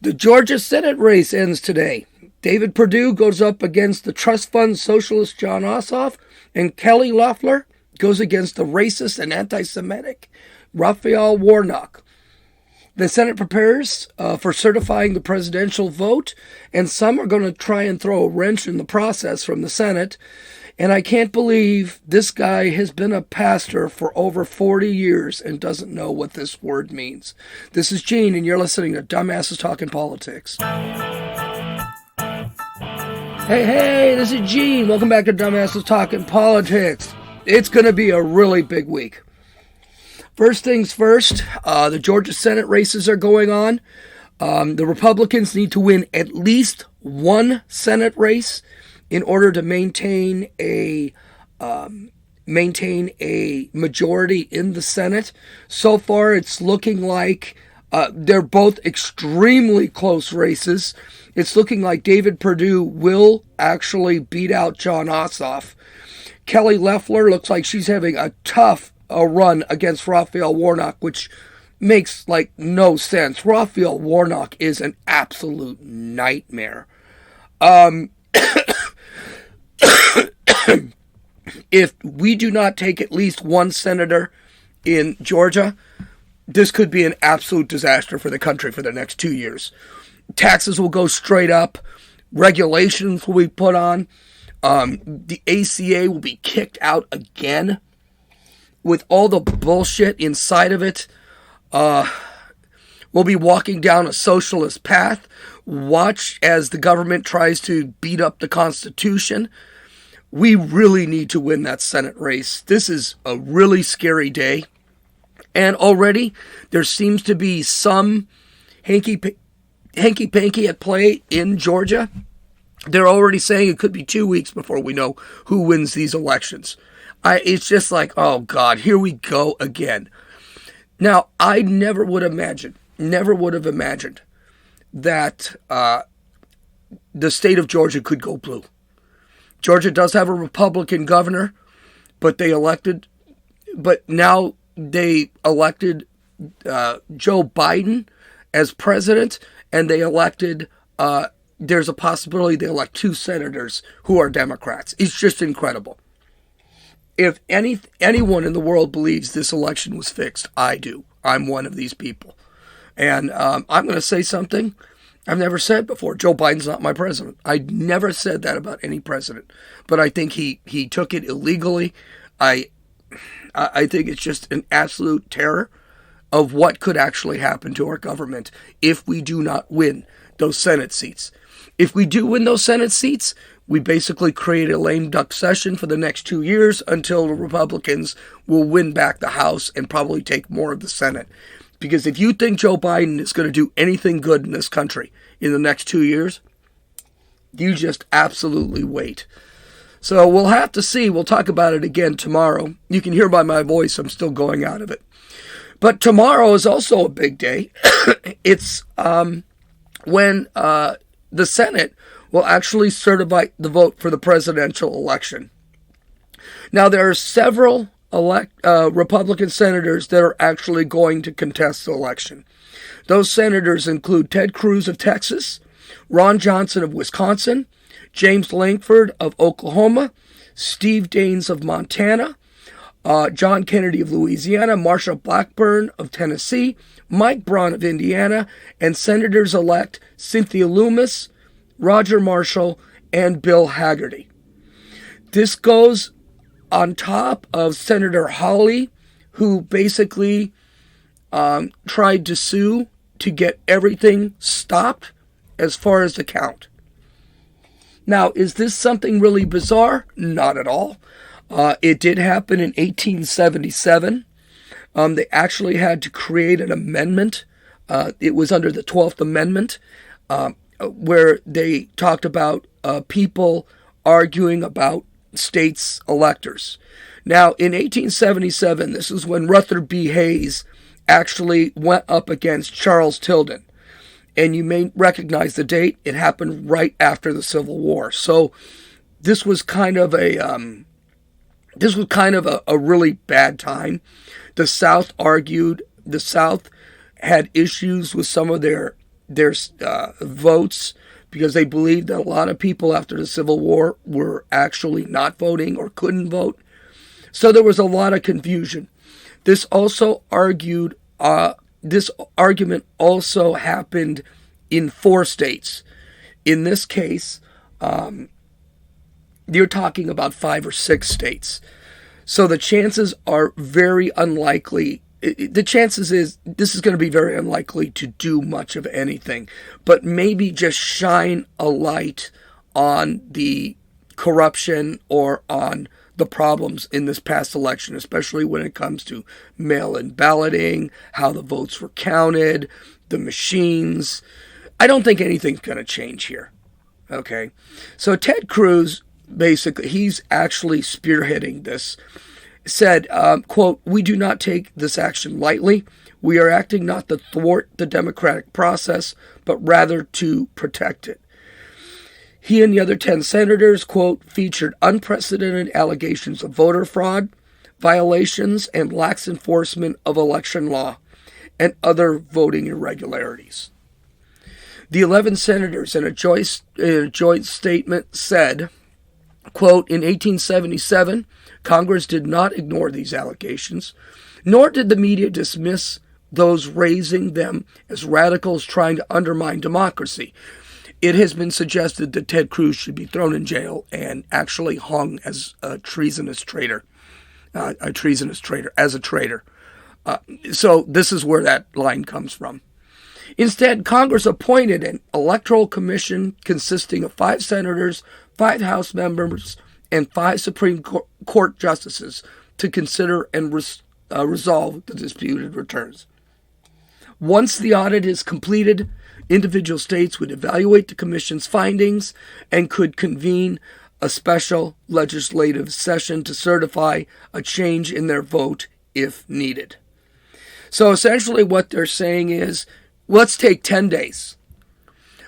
The Georgia Senate race ends today. David Perdue goes up against the trust fund socialist John Ossoff, and Kelly Loeffler goes against the racist and anti-Semitic Raphael Warnock. The Senate prepares for certifying the presidential vote, and some are going to try and throw a wrench in the process from the Senate. And I can't believe this guy has been a pastor for over 40 years and doesn't know what this word means. This is Gene, and you're listening to Dumbasses Talking Politics. Hey, this is Gene. Welcome back to Dumbasses Talking Politics. It's going to be a really big week. First things first, the Georgia Senate races are going on. The Republicans need to win at least one Senate race in order to maintain a majority in the Senate. So far, it's looking like they're both extremely close races. It's looking like David Perdue will actually beat out John Ossoff. Kelly Loeffler looks like she's having a tough run against Raphael Warnock, which makes no sense. Raphael Warnock is an absolute nightmare. If we do not take at least one senator in Georgia, this could be an absolute disaster for the country for the next 2 years. Taxes will go straight up. Regulations will be put on. The ACA will be kicked out again with all the bullshit inside of it. We'll be walking down a socialist path. Watch as the government tries to beat up the Constitution. We really need to win that Senate race. This is a really scary day. And already there seems to be some hanky-panky at play in Georgia. They're already saying it could be 2 weeks before we know who wins these elections. It's just like, oh God, here we go again. Now, I never would have imagined that the state of Georgia could go blue. Georgia does have a Republican governor, but now they elected Joe Biden as president, and they elected, there's a possibility they elect 2 senators who are Democrats. It's just incredible. If anyone in the world believes this election was fixed, I do. I'm one of these people. And I'm going to say something I've never said before. Joe Biden's not my president. I never said that about any president. But I think he took it illegally. I think it's just an absolute terror of what could actually happen to our government if we do not win those Senate seats. If we do win those Senate seats, we basically create a lame duck session for the next 2 years until the Republicans will win back the House and probably take more of the Senate. Because if you think Joe Biden is going to do anything good in this country in the next 2 years, you just absolutely wait. So we'll have to see. We'll talk about it again tomorrow. You can hear by my voice I'm still going out of it. But tomorrow is also a big day. It's when the Senate will actually certify the vote for the presidential election. Now, there are several Republican senators that are actually going to contest the election. Those senators include Ted Cruz of Texas, Ron Johnson of Wisconsin, James Lankford of Oklahoma, Steve Daines of Montana, John Kennedy of Louisiana, Marsha Blackburn of Tennessee, Mike Braun of Indiana, and Senators-elect Cynthia Lummis, Roger Marshall, and Bill Hagerty. This goes on top of Senator Hawley, who basically tried to sue to get everything stopped as far as the count. Now, is this something really bizarre? Not at all. It did happen in 1877. They actually had to create an amendment. It was under the 12th Amendment, where they talked about people arguing about states' electors. Now, in 1877, this is when Rutherford B. Hayes actually went up against Charles Tilden. And you may recognize the date. It happened right after the Civil War. So this was kind of a really bad time. The South argued. The South had issues with some of their there's votes because they believe that a lot of people after the Civil War were actually not voting or couldn't vote. So there was a lot of confusion. This argument also happened in 4 states. In this case, you're talking about 5 or 6 states. So the chances are very unlikely. The chances is this is going to be very unlikely to do much of anything, but maybe just shine a light on the corruption or on the problems in this past election, especially when it comes to mail-in balloting, how the votes were counted, the machines. I don't think anything's going to change here. Okay. So Ted Cruz, basically, he's actually spearheading this, said, quote, "We do not take this action lightly. We are acting not to thwart the democratic process, but rather to protect it." He and the other 10 senators, quote, "featured unprecedented allegations of voter fraud, violations, and lax enforcement of election law, and other voting irregularities." The 11 senators in a joint statement said, quote, "In 1877, Congress did not ignore these allegations, nor did the media dismiss those raising them as radicals trying to undermine democracy. It has been suggested that Ted Cruz should be thrown in jail and actually hung as a treasonous traitor, as a traitor. So this is where that line comes from. Instead, Congress appointed an electoral commission consisting of 5 senators, 5 House members, and 5 Supreme Court justices to consider and resolve the disputed returns. Once the audit is completed, individual states would evaluate the commission's findings and could convene a special legislative session to certify a change in their vote if needed. So essentially what they're saying is, let's take 10 days.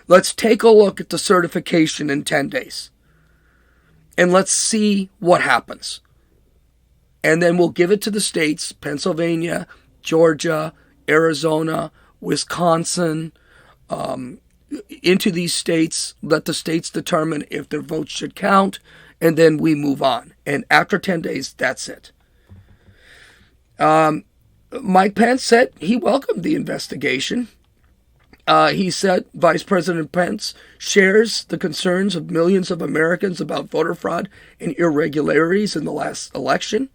Let's take a look at the certification in 10 days. And let's see what happens. And then we'll give it to the states, Pennsylvania, Georgia, Arizona, Wisconsin, into these states. Let the states determine if their votes should count, and then we move on. And after 10 days, that's it. Mike Pence said he welcomed the investigation. He said Vice President Pence shares the concerns of millions of Americans about voter fraud and irregularities in the last election.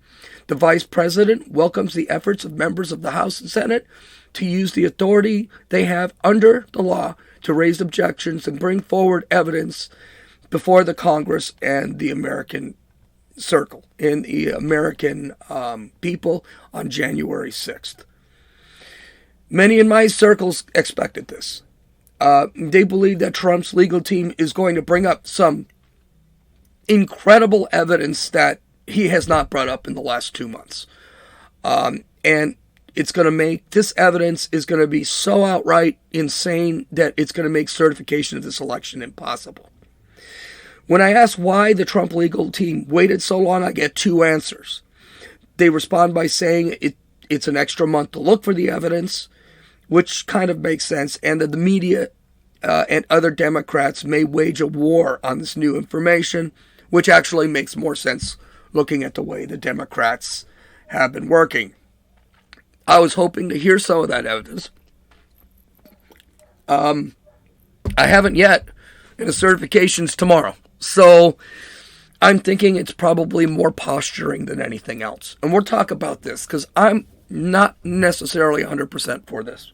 The Vice President welcomes the efforts of members of the House and Senate to use the authority they have under the law to raise objections and bring forward evidence before the Congress and the American circle and the American people on January 6th. Many in my circles expected this. They believe that Trump's legal team is going to bring up some incredible evidence that he has not brought up in the last 2 months. And it's going to make, this evidence is going to be so outright insane that it's going to make certification of this election impossible. When I ask why the Trump legal team waited so long, I get 2 answers. They respond by saying it's an extra month to look for the evidence, which kind of makes sense, and that the media and other Democrats may wage a war on this new information, which actually makes more sense looking at the way the Democrats have been working. I was hoping to hear some of that evidence. I haven't yet, and the certification's tomorrow. So I'm thinking it's probably more posturing than anything else. And we'll talk about this, because I'm not necessarily 100% for this.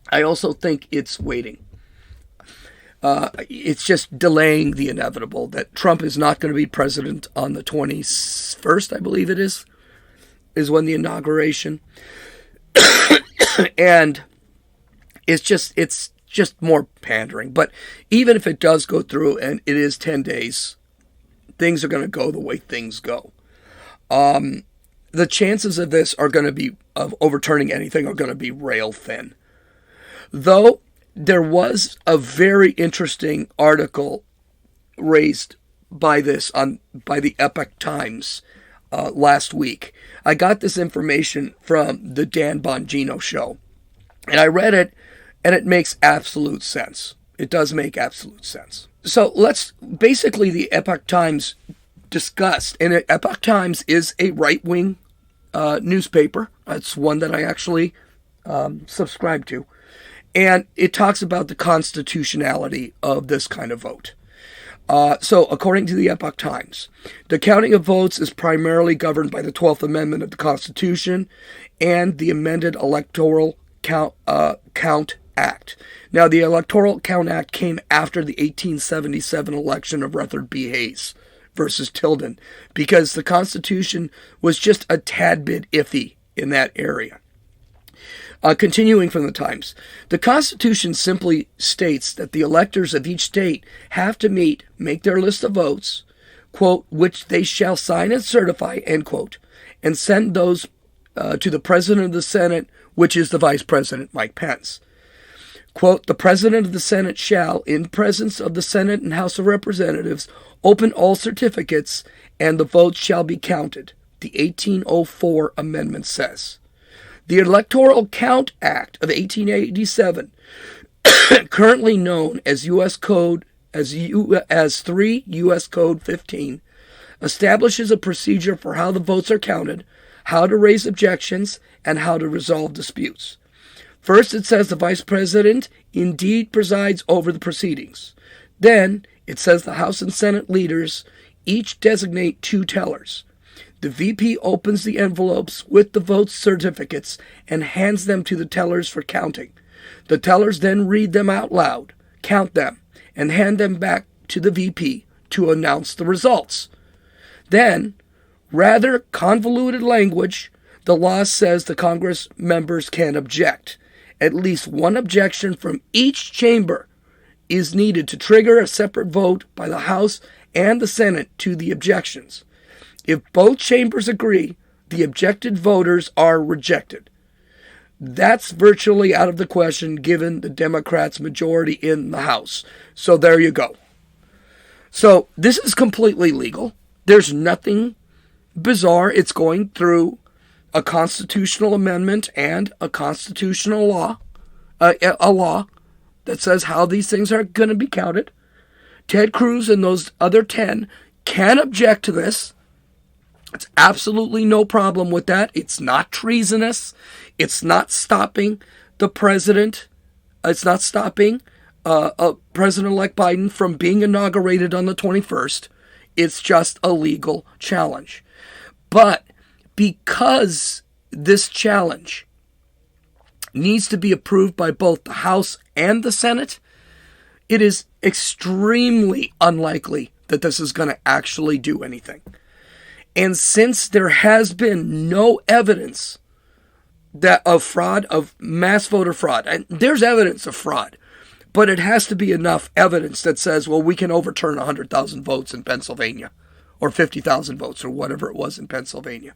I also think it's waiting. It's just delaying the inevitable, that Trump is not going to be president on the 21st, I believe it is when the inauguration. And it's just more pandering. But even if it does go through and it is 10 days, things are going to go the way things go. The chances of this are going to be, of overturning anything, are going to be rail thin. Though there was a very interesting article raised by this by the Epoch Times last week. I got this information from the Dan Bongino show, and I read it And it makes absolute sense. It does make absolute sense. So basically the Epoch Times discussed, and Epoch Times is a right-wing newspaper. It's one that I actually subscribe to. And it talks about the constitutionality of this kind of vote. So, according to the Epoch Times, the counting of votes is primarily governed by the 12th Amendment of the Constitution and the amended Electoral Count Act. Now, the Electoral Count Act came after the 1877 election of Rutherford B. Hayes versus Tilden, because the Constitution was just a tad bit iffy in that area. Continuing from the Times, the Constitution simply states that the electors of each state have to make their list of votes, quote, which they shall sign and certify, end quote, and send those to the President of the Senate, which is the Vice President, Mike Pence. Quote, the President of the Senate shall, in presence of the Senate and House of Representatives, open all certificates, and the votes shall be counted, the 1804 amendment says. The Electoral Count Act of 1887, currently known as U.S. Code as 3 U.S. Code 15, establishes a procedure for how the votes are counted, how to raise objections, and how to resolve disputes. First, it says the Vice President indeed presides over the proceedings. Then, it says the House and Senate leaders each designate 2 tellers. The VP opens the envelopes with the vote certificates and hands them to the tellers for counting. The tellers then read them out loud, count them, and hand them back to the VP to announce the results. Then, rather convoluted language, the law says the Congress members can object. At least one objection from each chamber is needed to trigger a separate vote by the House and the Senate to the objections. If both chambers agree, the objected voters are rejected. That's virtually out of the question given the Democrats' majority in the House. So there you go. So this is completely legal. There's nothing bizarre. It's going through a constitutional amendment and a constitutional law, a law that says how these things are going to be counted. Ted Cruz and those other 10 can object to this. It's absolutely no problem with that. It's not treasonous. It's not stopping the president. It's not stopping President-elect Biden from being inaugurated on the 21st. It's just a legal challenge. But because this challenge needs to be approved by both the House and the Senate, it is extremely unlikely that this is going to actually do anything. And since there has been no evidence of fraud, of mass voter fraud, and there's evidence of fraud, but it has to be enough evidence that says, well, we can overturn 100,000 votes in Pennsylvania, or 50,000 votes, or whatever it was in Pennsylvania.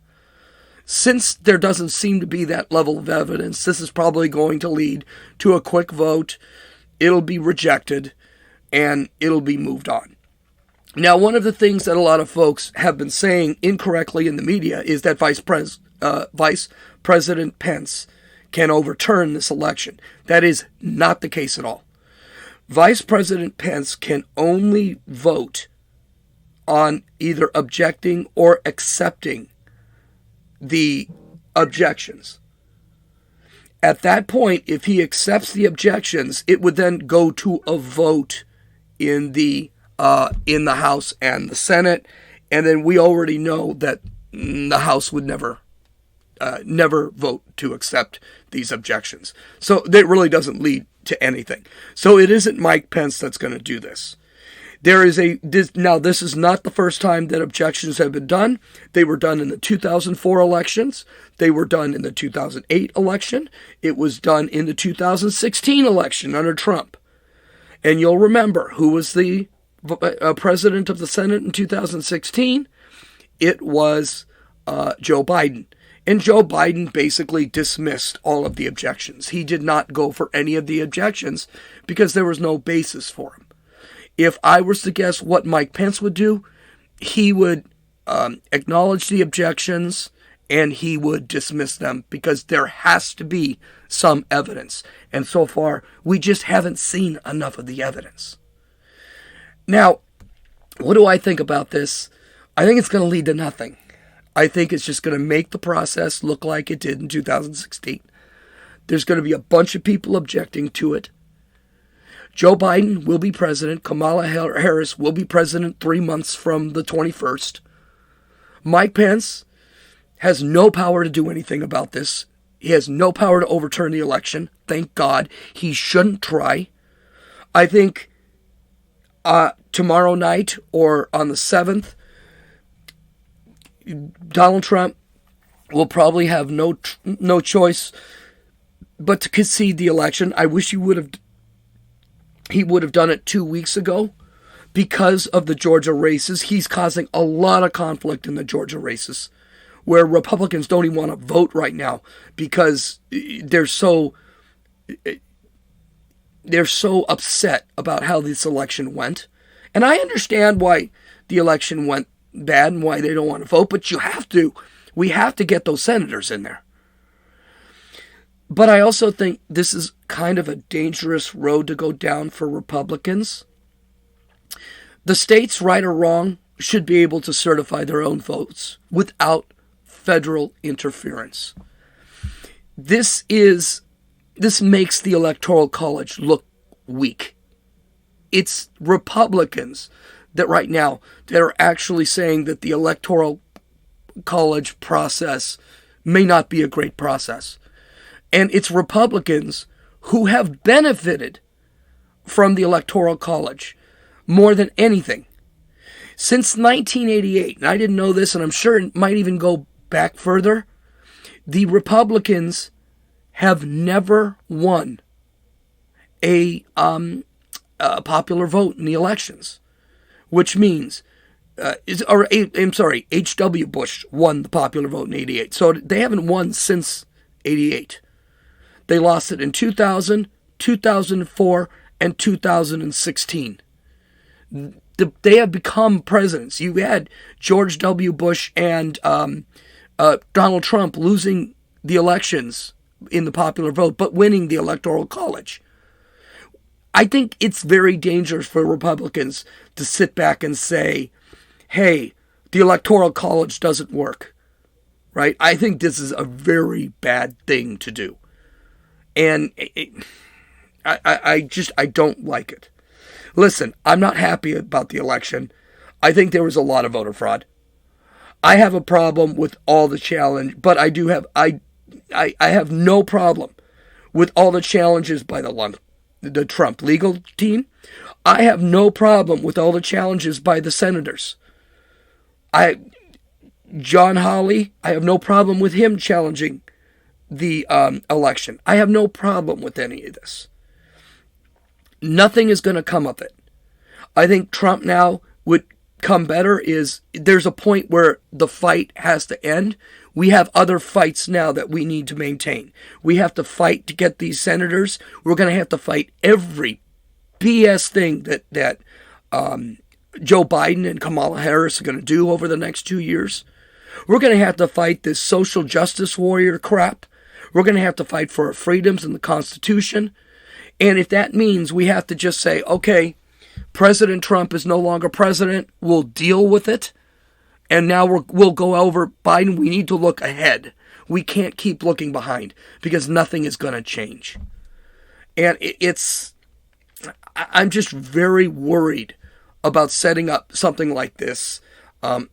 Since there doesn't seem to be that level of evidence, this is probably going to lead to a quick vote. It'll be rejected, and it'll be moved on. Now, one of the things that a lot of folks have been saying incorrectly in the media is that Vice President Pence can overturn this election. That is not the case at all. Vice President Pence can only vote on either objecting or accepting the objections. At that point, if he accepts the objections, it would then go to a vote in the House and the Senate, and then we already know that the House would never vote to accept these objections. So that really doesn't lead to anything. So it isn't Mike Pence that's going to do this. Now, this is not the first time that objections have been done. They were done in the 2004 elections. They were done in the 2008 election. It was done in the 2016 election under Trump. And you'll remember who was the president of the Senate in 2016. It was Joe Biden. And Joe Biden basically dismissed all of the objections. He did not go for any of the objections because there was no basis for him. If I was to guess what Mike Pence would do, he would acknowledge the objections and he would dismiss them because there has to be some evidence. And so far, we just haven't seen enough of the evidence. Now, what do I think about this? I think it's going to lead to nothing. I think it's just going to make the process look like it did in 2016. There's going to be a bunch of people objecting to it. Joe Biden will be president. Kamala Harris will be president 3 months from the 21st. Mike Pence has no power to do anything about this. He has no power to overturn the election. Thank God. He shouldn't try. I think tomorrow night or on the 7th, Donald Trump will probably have no choice but to concede the election. I wish he would have done it 2 weeks ago because of the Georgia races. He's causing a lot of conflict in the Georgia races, where Republicans don't even want to vote right now because they're so upset about how this election went. And I understand why the election went bad and why they don't want to vote, but we have to get those senators in there. But I also think this is kind of a dangerous road to go down for Republicans. The states, right or wrong, should be able to certify their own votes without federal interference. This makes the Electoral College look weak. It's Republicans that right now that are actually saying that the Electoral College process may not be a great process. And it's Republicans who have benefited from the Electoral College more than anything. Since 1988, and I didn't know this, and I'm sure it might even go back further, the Republicans have never won a popular vote in the elections, which means, H.W. Bush won the popular vote in 88. So they haven't won since 88. They lost it in 2000, 2004, and 2016. They have become presidents. You had George W. Bush and Donald Trump losing the elections in the popular vote, but winning the Electoral College. I think it's very dangerous for Republicans to sit back and say, hey, the Electoral College doesn't work. Right? I think this is a very bad thing to do. And I don't like it. Listen, I'm not happy about the election. I think there was a lot of voter fraud. I have a problem with all the challenge, but I have no problem with all the challenges by the Trump legal team. I have no problem with all the challenges by the senators. John Hawley, I have no problem with him challenging the election. I have no problem with any of this. Nothing is going to come of it. I think Trump now would come better is there's a point where the fight has to end. We have other fights now that we need to maintain. We have to fight to get these senators. We're going to have to fight every BS thing that Joe Biden and Kamala Harris are going to do over the next 2 years. We're going to have to fight this social justice warrior crap. We're going to have to fight for our freedoms and the Constitution. And if that means we have to just say, okay, President Trump is no longer president, we'll deal with it. And now we'll go over Biden. We need to look ahead. We can't keep looking behind because nothing is going to change. And I'm just very worried about setting up something like this. I'm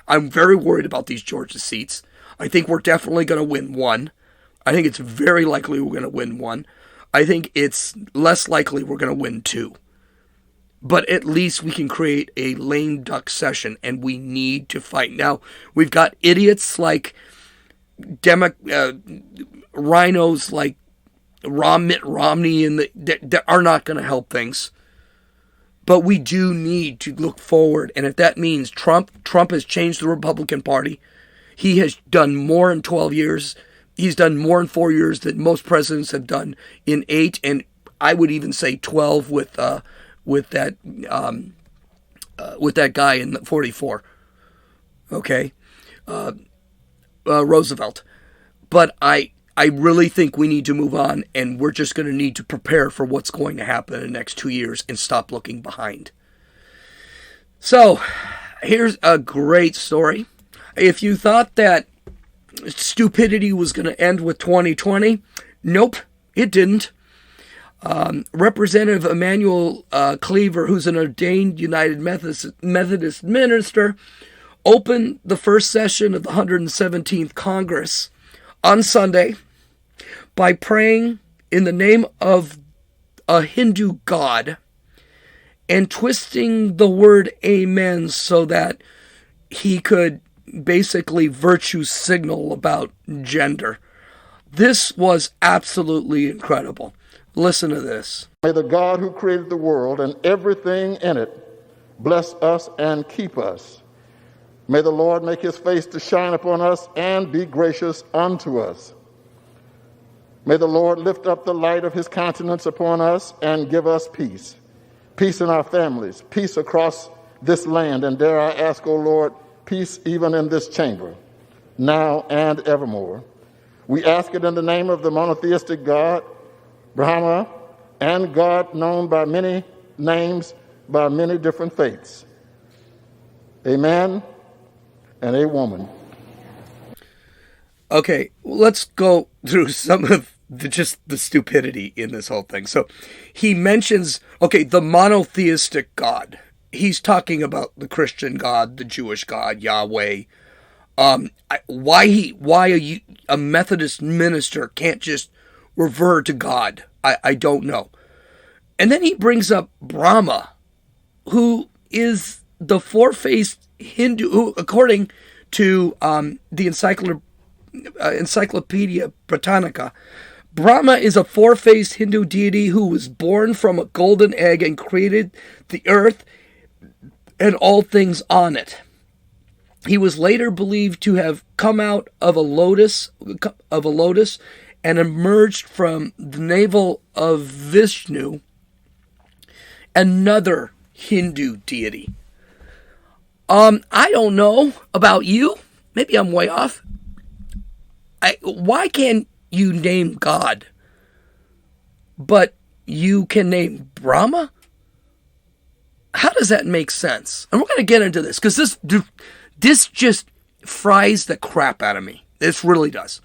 very worried about these Georgia seats. I think we're definitely going to win one. I think it's very likely we're going to win one. I think it's less likely we're going to win two. But at least we can create a lame duck session, and we need to fight. Now, we've got idiots like rhinos like Mitt Romney that are not going to help things. But we do need to look forward, and if that means Trump has changed the Republican Party, he has done more in 12 years. He's done more in 4 years than most presidents have done in 8, and I would even say 12 with that guy in the 44. Okay, Roosevelt. But I really think we need to move on, and we're just going to need to prepare for what's going to happen in the next 2 years and stop looking behind. So, here's a great story. If you thought that stupidity was going to end with 2020, nope, it didn't. Representative Emmanuel Cleaver, who's an ordained United Methodist minister, opened the first session of the 117th Congress on Sunday by praying in the name of a Hindu god and twisting the word amen so that he could basically virtue signal about gender. This was absolutely incredible. Listen to this. May the God who created the world and everything in it bless us and keep us. May the Lord make his face to shine upon us and be gracious unto us. May the Lord lift up the light of his countenance upon us and give us peace. Peace in our families, peace across this land, and dare I ask, O Lord, peace even in this chamber, now and evermore. We ask it in the name of the monotheistic God, Brahma, and God known by many names, by many different faiths. Amen. And a woman. Okay, let's go through some of just the stupidity in this whole thing. So he mentions, the monotheistic God. He's talking about the Christian God, the Jewish God, Yahweh. Why a Methodist minister can't just revert to God, I don't know. And then he brings up Brahma, who is the four-faced Hindu, who, according to the Encyclopedia Britannica, Brahma is a four-faced Hindu deity who was born from a golden egg and created the earth and all things on it. He was later believed to have come out of a lotus and emerged from the navel of Vishnu, another Hindu deity. I don't know about you. Maybe I'm way off. Why can't you name God, but you can name Brahma? How does that make sense? And we're going to get into this because this just fries the crap out of me. This really does.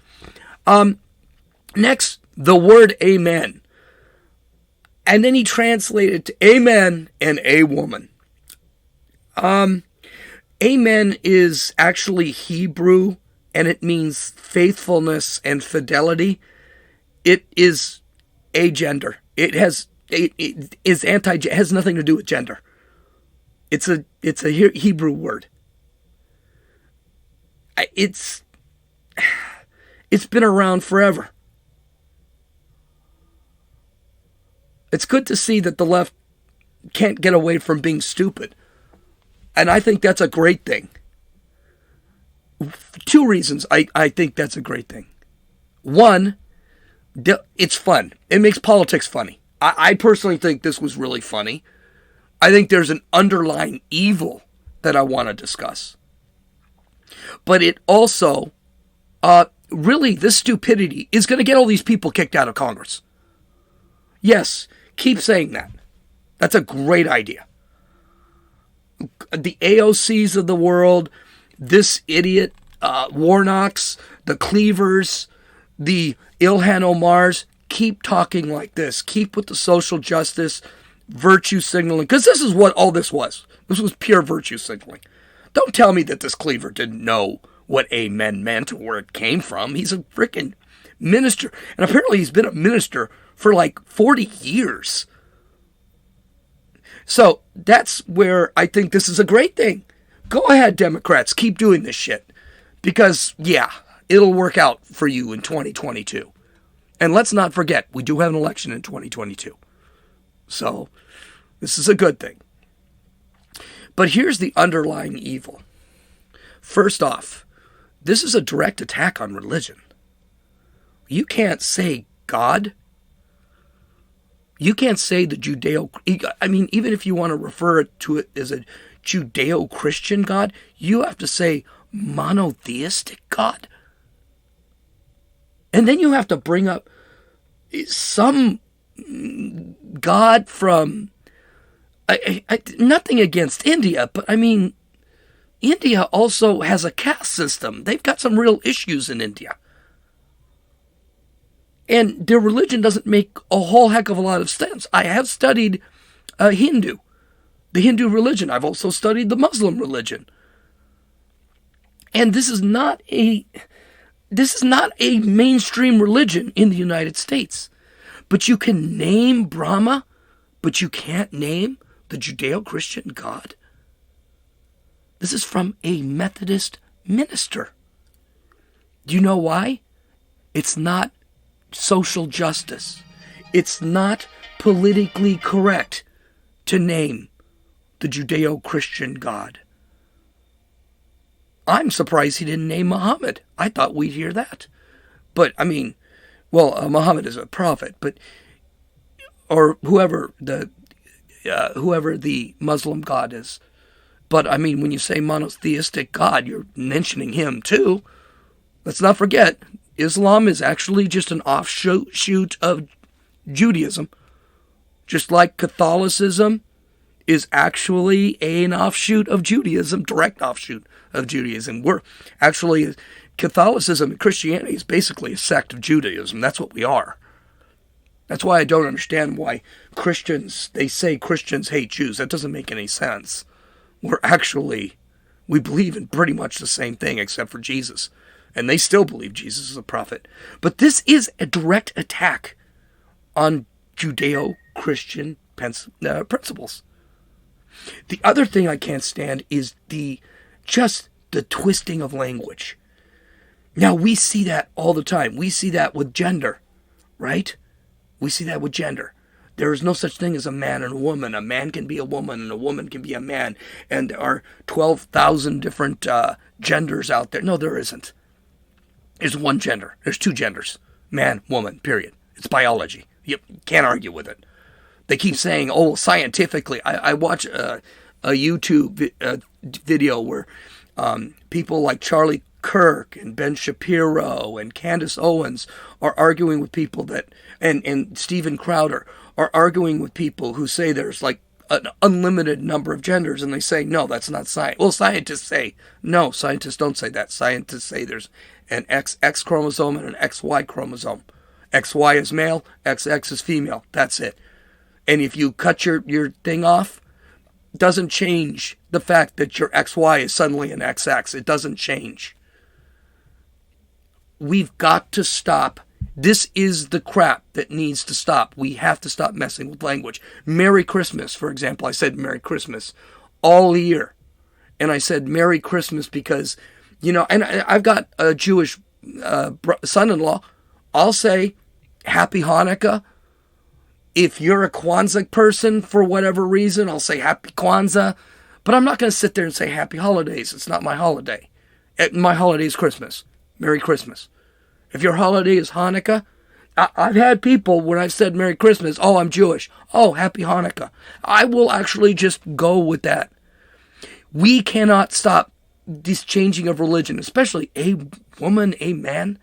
Next, the word amen. And then he translated to amen and a woman. Amen is actually Hebrew, and it means faithfulness and fidelity. It is agender. It has nothing to do with gender. It's a Hebrew word. It's been around forever. It's good to see that the left can't get away from being stupid. And I think that's a great thing. Two reasons I think that's a great thing. One, it's fun. It makes politics funny. I personally think this was really funny. I think there's an underlying evil that I want to discuss. But it also, really, this stupidity is going to get all these people kicked out of Congress. Yes, keep saying that. That's a great idea. The AOCs of the world, this idiot, Warnocks, the Cleavers, the Ilhan Omars, keep talking like this. Keep with the social justice, virtue signaling, because this is what all this was. This was pure virtue signaling. Don't tell me that this Cleaver didn't know what amen meant or where it came from. He's a freaking minister. And apparently he's been a minister for like 40 years. So that's where I think this is a great thing. Go ahead, Democrats. Keep doing this shit. Because, yeah, it'll work out for you in 2022. And let's not forget, we do have an election in 2022. So this is a good thing. But here's the underlying evil. First off, this is a direct attack on religion. You can't say God. You can't say the even if you want to refer to it as a Judeo-Christian God, you have to say monotheistic God. And then you have to bring up some god from, nothing against India, but I mean, India also has a caste system. They've got some real issues in India. And their religion doesn't make a whole heck of a lot of sense. I have studied the Hindu religion. I've also studied the Muslim religion. And this is not a mainstream religion in the United States. But you can name Brahma, but you can't name the Judeo-Christian God. This is from a Methodist minister. Do you know why? It's not social justice. It's not politically correct to name the Judeo-Christian God. I'm surprised he didn't name Muhammad. I thought we'd hear that. But, I mean, well, Muhammad is a prophet, but, or whoever the Muslim God is. But, I mean, when you say monotheistic God, you're mentioning him too. Let's not forget, Islam is actually just an offshoot of Judaism. Just like Catholicism is actually an offshoot of Judaism, direct offshoot of Judaism. We're actually, Catholicism and Christianity is basically a sect of Judaism. That's what we are. That's why I don't understand why they say Christians hate Jews. That doesn't make any sense. We believe in pretty much the same thing except for Jesus. And they still believe Jesus is a prophet. But this is a direct attack on Judeo-Christian principles. The other thing I can't stand is the twisting of language. Now, we see that all the time. We see that with gender, right? We see that with gender. There is no such thing as a man and a woman. A man can be a woman and a woman can be a man. And there are 12,000 different genders out there. No, there isn't. There's one gender. There's two genders. Man, woman, period. It's biology. You can't argue with it. They keep saying, oh, scientifically. I watch a YouTube video where people like Charlie Kirk and Ben Shapiro and Candace Owens are arguing with people that, and Steven Crowder are arguing with people who say there's like an unlimited number of genders, and they say, no, that's not science. Well, scientists say, no, scientists don't say that. Scientists say there's an XX chromosome and an XY chromosome. XY is male, XX is female. That's it. And if you cut your thing off, it doesn't change the fact that your XY is suddenly an XX. It doesn't change. We've got to stop. This is the crap that needs to stop. We have to stop messing with language. Merry Christmas, for example. I said Merry Christmas all year. And I said Merry Christmas because, and I've got a Jewish son-in-law. I'll say Happy Hanukkah. If you're a Kwanzaa person, for whatever reason, I'll say Happy Kwanzaa. But I'm not going to sit there and say Happy Holidays. It's not my holiday. My holiday is Christmas. Merry Christmas. If your holiday is Hanukkah, I've had people, when I've said Merry Christmas, oh, I'm Jewish. Oh, Happy Hanukkah. I will actually just go with that. We cannot stop this changing of religion, especially a woman, a man.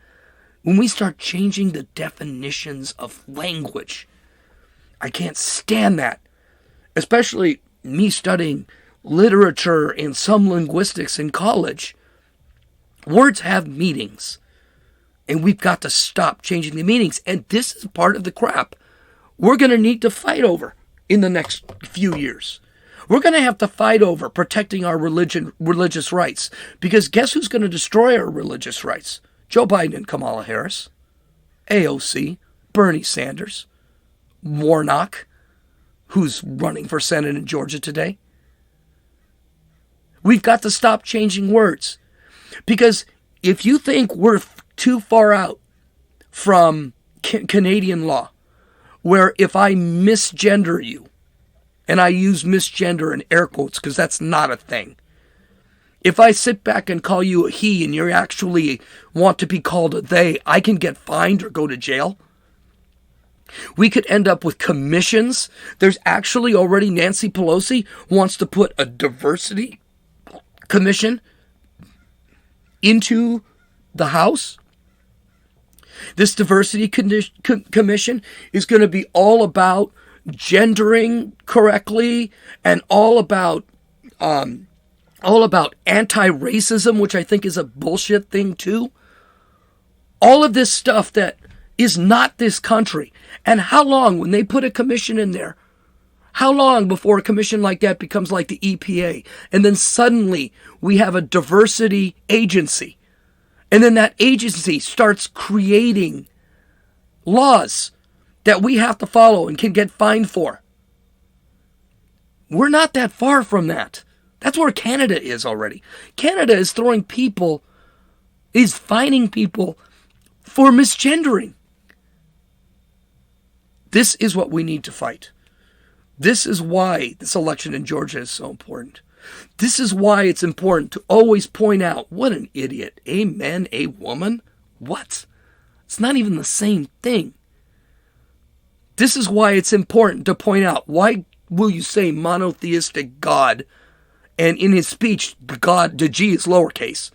When we start changing the definitions of language, I can't stand that. Especially me studying literature and some linguistics in college. Words have meanings. And we've got to stop changing the meanings. And this is part of the crap we're going to need to fight over in the next few years. We're going to have to fight over protecting our religious rights. Because guess who's going to destroy our religious rights? Joe Biden and Kamala Harris. AOC. Bernie Sanders. Warnock, who's running for Senate in Georgia today. We've got to stop changing words. Because if you think we're too far out from Canadian law, where if I misgender you, and I use misgender in air quotes because that's not a thing. If I sit back and call you a he and you actually want to be called a they, I can get fined or go to jail. We could end up with commissions. There's actually already Nancy Pelosi wants to put a diversity commission into the House. This diversity commission is going to be all about gendering correctly and all about anti-racism, which I think is a bullshit thing too. All of this stuff that is not this country. And how long, when they put a commission in there, how long before a commission like that becomes like the EPA? And then suddenly we have a diversity agency. And then that agency starts creating laws that we have to follow and can get fined for. We're not that far from that. That's where Canada is already. Canada is fining people for misgendering. This is what we need to fight. This is why this election in Georgia is so important. This is why it's important to always point out, what an idiot. A man, a woman? What? It's not even the same thing. This is why it's important to point out, why will you say monotheistic God, and in his speech, God, the G is lowercase,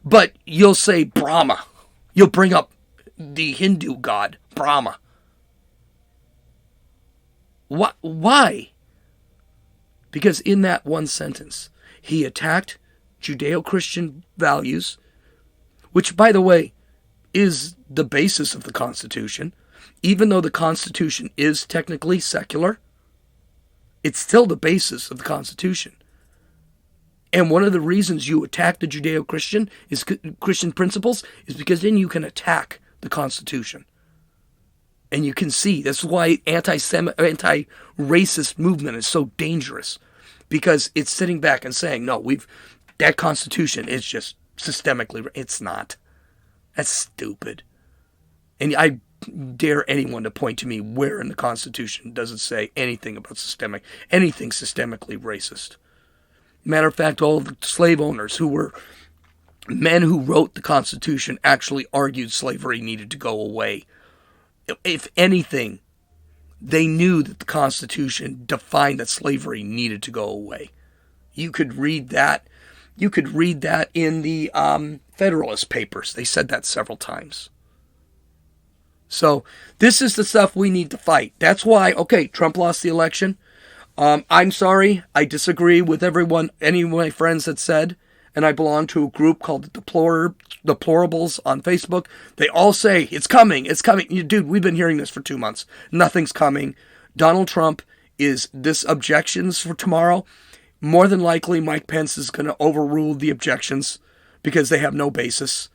but you'll say Brahma. You'll bring up the Hindu god, Brahma. Why? Because in that one sentence, he attacked Judeo-Christian values, which, by the way, is the basis of the Constitution. Even though the Constitution is technically secular, it's still the basis of the Constitution. And one of the reasons you attack the Judeo-Christian Christian principles is because then you can attack the Constitution. And you can see that's why anti-racist movement is so dangerous, because it's sitting back and saying, no, that Constitution is just systemically. It's not. That's stupid. And I dare anyone to point to me where in the Constitution does it say anything about anything systemically racist. Matter of fact, all of the slave owners who were men who wrote the Constitution actually argued slavery needed to go away. If anything, they knew that the Constitution defined that slavery needed to go away. You could read that. You could read that in the Federalist Papers. They said that several times. So this is the stuff we need to fight. That's why, okay, Trump lost the election. I'm sorry. I disagree with any of my friends that said, and I belong to a group called the Deplorables on Facebook. They all say, it's coming, it's coming. Dude, we've been hearing this for 2 months. Nothing's coming. Donald Trump is this objections for tomorrow. More than likely, Mike Pence is going to overrule the objections because they have no basis.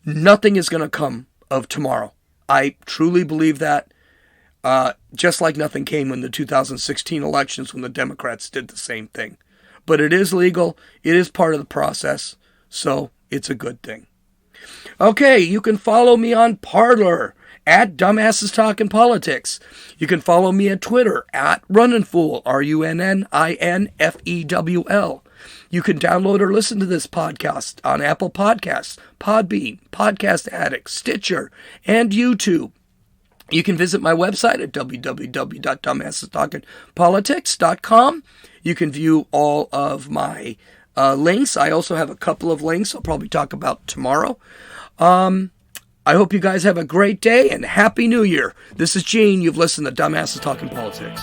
Nothing is going to come of tomorrow. I truly believe that. Just like nothing came in the 2016 elections when the Democrats did the same thing. But it is legal. It is part of the process. So it's a good thing. Okay, you can follow me on Parler at Dumbasses Talking Politics. You can follow me at Twitter at Runninfool, RUNNINFEWL. You can download or listen to this podcast on Apple Podcasts, Podbean, Podcast Addict, Stitcher, and YouTube. You can visit my website at www.dumbassestalkingpolitics.com. You can view all of my links. I also have a couple of links I'll probably talk about tomorrow. I hope you guys have a great day and Happy New Year. This is Gene. You've listened to Dumbasses Talking Politics.